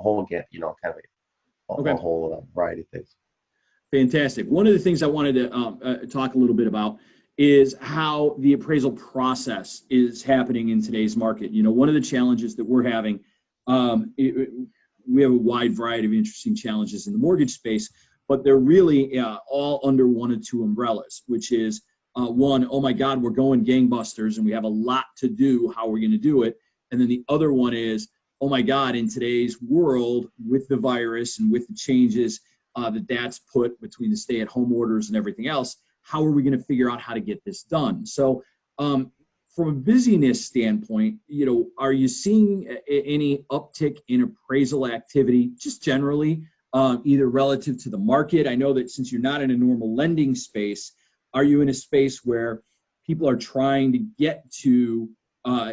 whole kind of a Okay. whole variety of things. Fantastic. One of the things I wanted to talk a little bit about is how the appraisal process is happening in today's market. One of the challenges that we're having, we have a wide variety of interesting challenges in the mortgage space, but they're really all under one of two umbrellas, which is one, oh my God, we're going gangbusters and we have a lot to do. How are we going to do it? And then the other one is, oh my God, in today's world with the virus and with the changes that's put between the stay-at-home orders and everything else, how are we going to figure out how to get this done? So from a busyness standpoint, are you seeing any uptick in appraisal activity just generally, either relative to the market? I know that since you're not in a normal lending space, are you in a space where people are trying to get to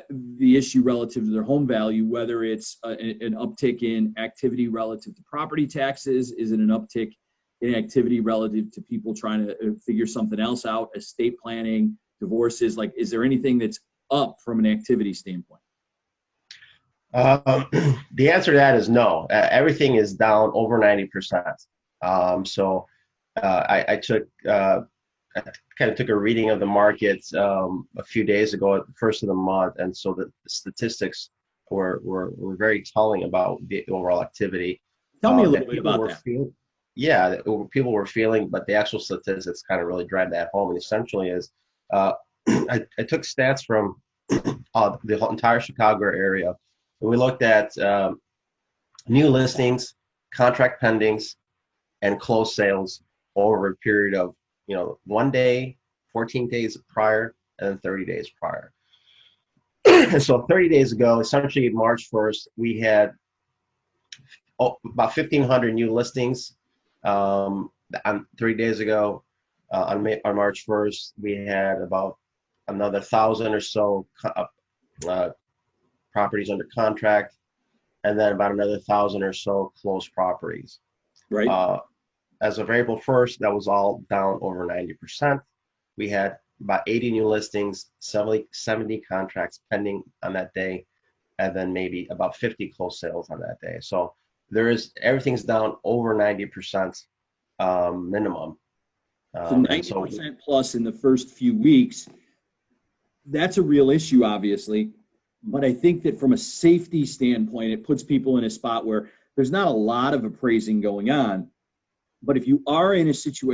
the issue relative to their home value, whether it's an uptick in activity relative to property taxes? Is it an uptick in activity relative to people trying to figure something else out, estate planning, divorces? Like, is there anything that's up from an activity standpoint? The answer to that is no. Everything is down over 90%. I kind of took a reading of the markets a few days ago at the first of the month, and so the statistics were very telling about the overall activity. Tell me a little bit about that. People were feeling, but the actual statistics kind of really drive that home. And essentially is, I took stats from the entire Chicago area, and we looked at new listings, contract pendings, and closed sales over a period of 1 day, 14 days prior, and then 30 days prior. And so 30 days ago, essentially March 1st, we had about 1,500 new listings. 3 days ago, on March 1st, we had about another 1,000 or so properties under contract, and then about another 1,000 or so closed properties. Right. As of April 1st, that was all down over 90%. We had about 80 new listings, 70 contracts pending on that day, and then maybe about 50 closed sales on that day. So everything's down over 90% minimum. So 90% plus in the first few weeks, that's a real issue, obviously. But I think that from a safety standpoint, it puts people in a spot where there's not a lot of appraising going on. But if you are in a situation